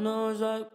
know it's like,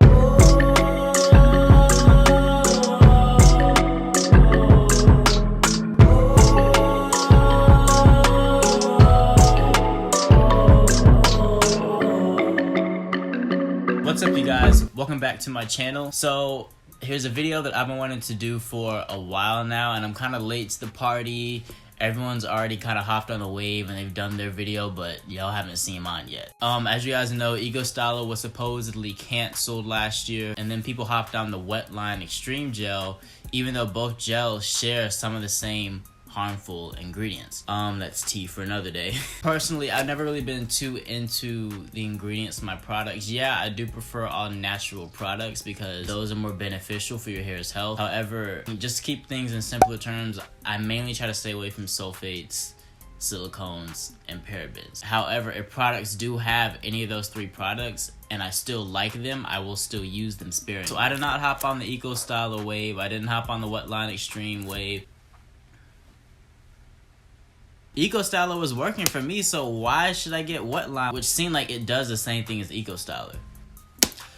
What's up, you guys? Welcome back to my channel. So here's a video that I've been wanting to do for a while now, and I'm kind of late to the party. Everyone's already kind of hopped on the wave and they've done their video, but y'all haven't seen mine yet. As you guys know, Ego Styler was supposedly canceled last year, and then people hopped on the Wetline Xtreme gel, even though both gels share some of the same harmful ingredients. That's tea for another day. Personally, I've never really been too into the ingredients in my products. Yeah, I do prefer all natural products because those are more beneficial for your hair's health. However, just to keep things in simpler terms, I mainly try to stay away from sulfates, silicones, and parabens. However, if products do have any of those three products and I still like them, I will still use them sparingly. So I did not hop on the Ego Styler wave. I didn't hop on the Wetline Xtreme wave. Ego Styler was working for me, so why should I get Wetline, which seemed like it does the same thing as Ego Styler?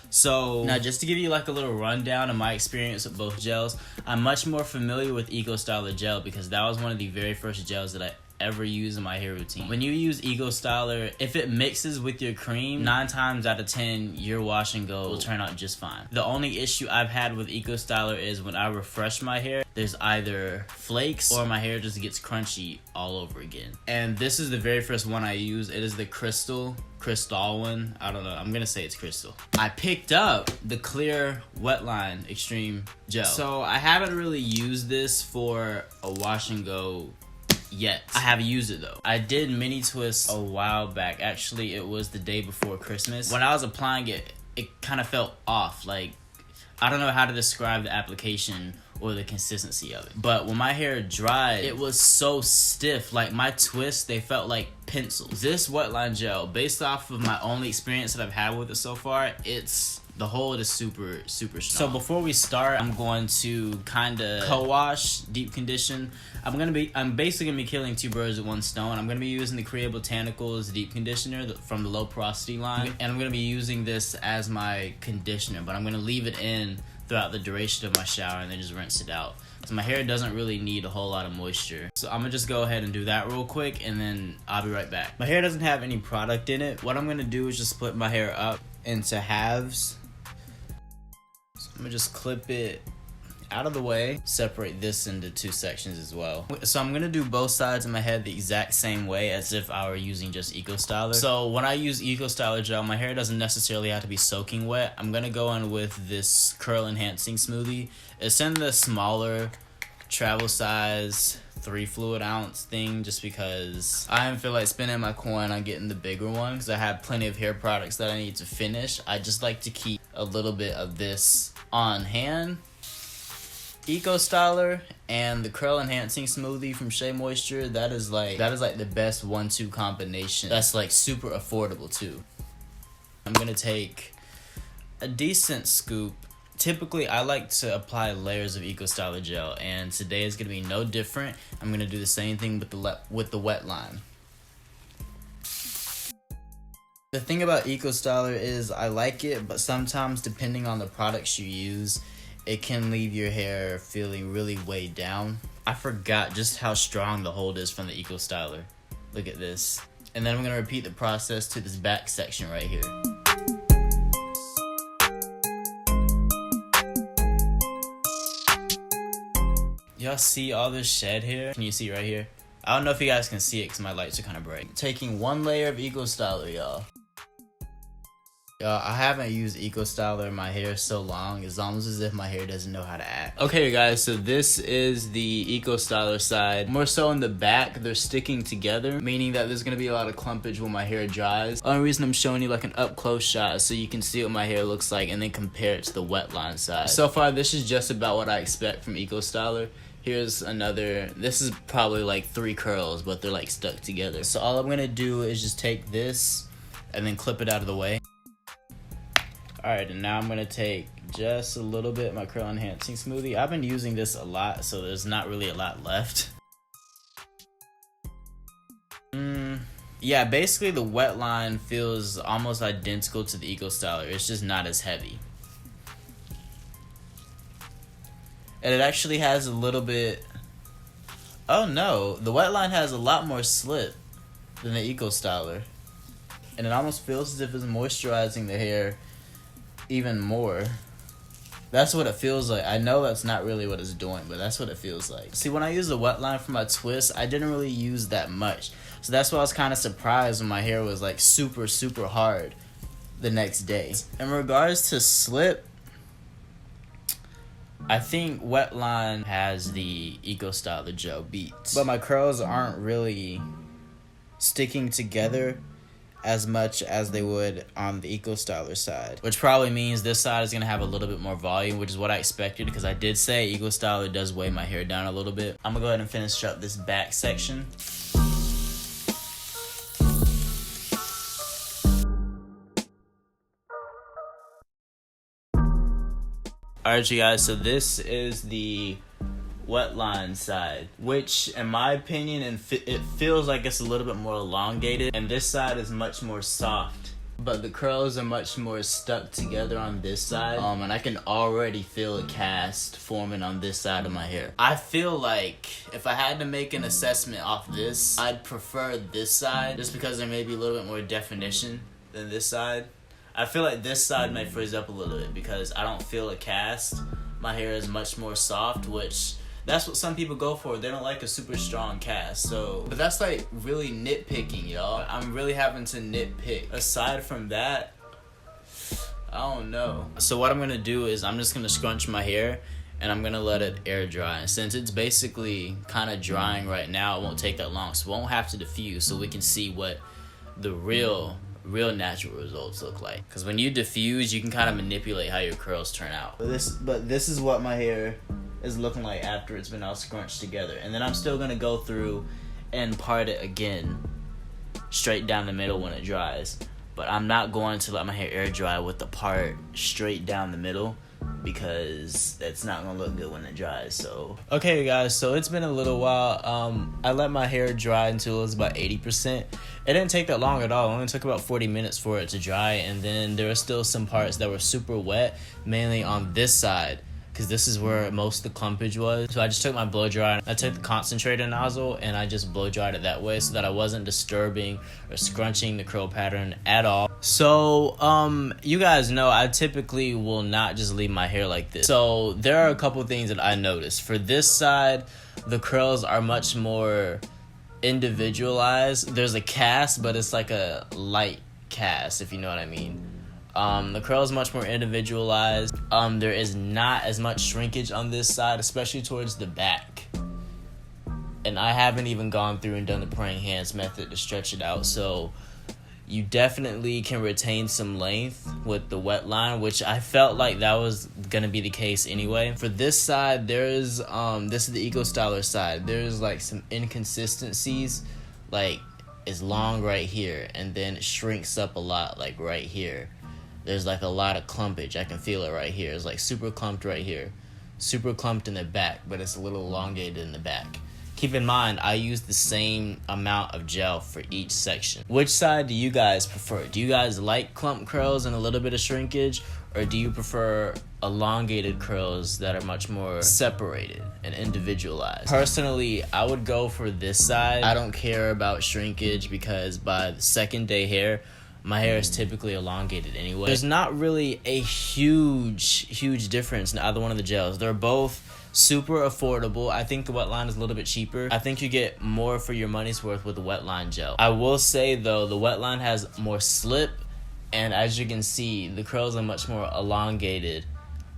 So now, just to give you like a little rundown of my experience with both gels, I'm much more familiar with Ego Styler gel because that was one of the very first gels that I ever used in my hair routine. When you use Ego Styler, if it mixes with your cream, 9 times out of 10 your wash and go will turn out just fine. The only issue I've had with Ego Styler is when I refresh my hair, there's either flakes or my hair just gets crunchy all over again. And this is the very first one I use. It is the crystal one. I don't know, I'm gonna say it's crystal. I picked up the clear Wetline Xtreme gel, so I haven't really used this for a wash and go yet. I have used it though. I did mini twists a while back. Actually, it was the day before Christmas. When I was applying it, it kind of felt off. Like, I don't know how to describe the application or the consistency of it. But when my hair dried, it was so stiff. Like, my twists, they felt like pencils. This Wetline gel, based off of my only experience that I've had with it so far, the hold is super strong. So before we start, I'm going to kind of co-wash, deep condition. I'm basically gonna be killing 2 birds with 1 stone. I'm gonna be using the Create Botanicals deep conditioner from the low porosity line, and I'm gonna be using this as my conditioner, but I'm gonna leave it in throughout the duration of my shower and then just rinse it out. So my hair doesn't really need a whole lot of moisture. So I'm gonna just go ahead and do that real quick, and then I'll be right back. My hair doesn't have any product in it. What I'm gonna do is just split my hair up into halves. So I'm gonna just clip it out of the way, separate this into 2 sections as well. So I'm gonna do both sides of my head the exact same way as if I were using just Ego Styler. So when I use Ego Styler gel, my hair doesn't necessarily have to be soaking wet. I'm gonna go in with this curl enhancing smoothie. It's in the smaller travel size 3 fluid ounce thing, just because I didn't feel like spending my coin on getting the bigger one because I have plenty of hair products that I need to finish. I just like to keep a little bit of this on hand. Ego Styler and the curl enhancing smoothie from Shea Moisture, that is like the best 1-2 combination. That's like super affordable too. I'm gonna take a decent scoop. Typically, I like to apply layers of Ego Styler gel, and today is gonna be no different. I'm gonna do the same thing with the Wetline. The thing about Ego Styler is I like it, but sometimes depending on the products you use, it can leave your hair feeling really weighed down. I forgot just how strong the hold is from the Ego Styler. Look at this. And then I'm gonna repeat the process to this back section right here. Y'all see all this shed here? Can you see right here? I don't know if you guys can see it because my lights are kind of bright. Taking 1 layer of Ego Styler, y'all. I haven't used Ego Styler in my hair so long. It's almost as if my hair doesn't know how to act. Okay, guys, so this is the Ego Styler side. More so in the back, they're sticking together, meaning that there's gonna be a lot of clumpage when my hair dries. The only reason I'm showing you like an up-close shot is so you can see what my hair looks like and then compare it to the Wetline side. So far, this is just about what I expect from Ego Styler. Here's another. This is probably like 3 curls, but they're like stuck together. So all I'm gonna do is just take this and then clip it out of the way. Alright, and now I'm going to take just a little bit of my curl enhancing smoothie. I've been using this a lot, so there's not really a lot left. yeah, basically the Wetline feels almost identical to the Eco Styler. It's just not as heavy. And it actually has a little bit... Oh no, the Wetline has a lot more slip than the Eco Styler. And it almost feels as if it's moisturizing the hair even more. That's what it feels like. I know that's not really what it's doing, but that's what it feels like. See, when I use the Wetline for my twists, I didn't really use that much. So that's why I was kind of surprised when my hair was like super, super hard the next day. In regards to slip, I think Wetline has the Eco Styler gel beats. But my curls aren't really sticking together as much as they would on the Eco Styler side, which probably means this side is gonna have a little bit more volume, which is what I expected, because I did say Eco Styler does weigh my hair down a little bit. I'm gonna go ahead and finish up this back section. Alright, you guys, so this is the Wetline side, which in my opinion it feels like it's a little bit more elongated, and this side is much more soft, but the curls are much more stuck together on this side, and I can already feel a cast forming on this side of my hair. I feel like if I had to make an assessment off this, I'd prefer this side just because there may be a little bit more definition than this side. I feel like this side may frizz up a little bit because I don't feel a cast. My hair is much more soft, which that's what some people go for. They don't like a super strong cast. So, but that's like really nitpicking, y'all. I'm really having to nitpick. Aside from that, I don't know. So what I'm gonna do is I'm just gonna scrunch my hair and I'm gonna let it air dry. And since it's basically kind of drying right now, it won't take that long. So we won't have to diffuse, so we can see what the real natural results look like. Because when you diffuse, you can kind of manipulate how your curls turn out. But this is what my hair is looking like after it's been all scrunched together. And then I'm still gonna go through and part it again straight down the middle when it dries. But I'm not going to let my hair air dry with the part straight down the middle, because that's not gonna look good when it dries. So okay guys, so it's been a little while. I let my hair dry until it was about 80%. It didn't take that long at all. It only took about 40 minutes for it to dry, and then there were still some parts that were super wet, mainly on this side, because this is where most of the clumpage was. So I just took my blow dryer, I took the concentrator nozzle, and I just blow dried it that way so that I wasn't disturbing or scrunching the curl pattern at all. So you guys know I typically will not just leave my hair like this. So there are a couple things that I noticed. For this side, the curls are much more individualized. There's a cast, but it's like a light cast, if you know what I mean. The curl is much more individualized. There is not as much shrinkage on this side, especially towards the back. And I haven't even gone through and done the praying hands method to stretch it out. So you definitely can retain some length with the Wetline, which I felt like that was gonna be the case anyway. For this side, there's this is the Eco Styler side. There's like some inconsistencies, like it's long right here and then it shrinks up a lot like right here. There's like a lot of clumpage. I can feel it right here. It's like super clumped right here. Super clumped in the back, but it's a little elongated in the back. Keep in mind, I use the same amount of gel for each section. Which side do you guys prefer? Do you guys like clump curls and a little bit of shrinkage? Or do you prefer elongated curls that are much more separated and individualized? Personally, I would go for this side. I don't care about shrinkage because by the second day hair, my hair is typically elongated anyway. There's not really a huge difference in either one of the gels. They're both super affordable. I think the Wetline is a little bit cheaper. I think you get more for your money's worth with the Wetline gel. I will say though, the Wetline has more slip, and as you can see, the curls are much more elongated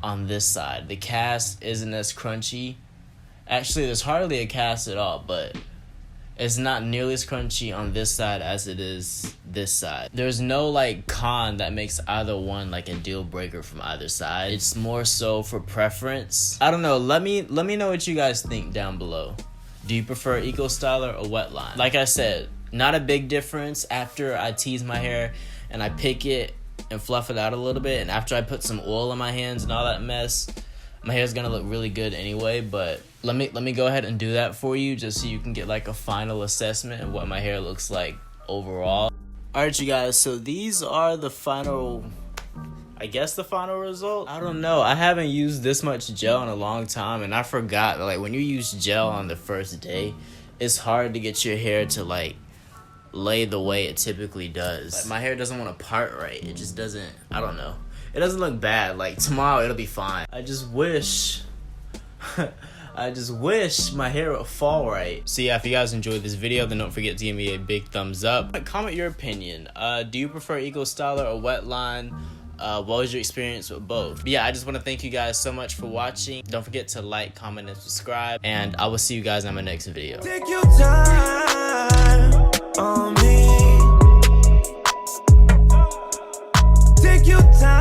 on this side. The cast isn't as crunchy. Actually, there's hardly a cast at all, but it's not nearly as crunchy on this side as it is this side. There's no like con that makes either one like a deal breaker from either side. It's more so for preference. I don't know. Let me know what you guys think down below. Do you prefer Eco Styler or Wetline? Like I said, not a big difference after I tease my hair and I pick it and fluff it out a little bit, and after I put some oil on my hands and all that mess, my hair's gonna look really good anyway. But let me go ahead and do that for you just so you can get like a final assessment of what my hair looks like overall. Alright, you guys, so these are the final, I guess the final result. I don't know. I haven't used this much gel in a long time, and I forgot that like when you use gel on the first day, it's hard to get your hair to like lay the way it typically does. Like, my hair doesn't want to part right. It just doesn't. I don't know. It doesn't look bad. Like tomorrow it'll be fine. I just wish my hair would fall right. So yeah, if you guys enjoyed this video, then don't forget to give me a big thumbs up. Comment your opinion. Do you prefer eeeestyler or Wetline? What was your experience with both? But yeah, I just want to thank you guys so much for watching. Don't forget to like, comment, and subscribe. And I will see you guys in my next video. Take your time on me. Take your time.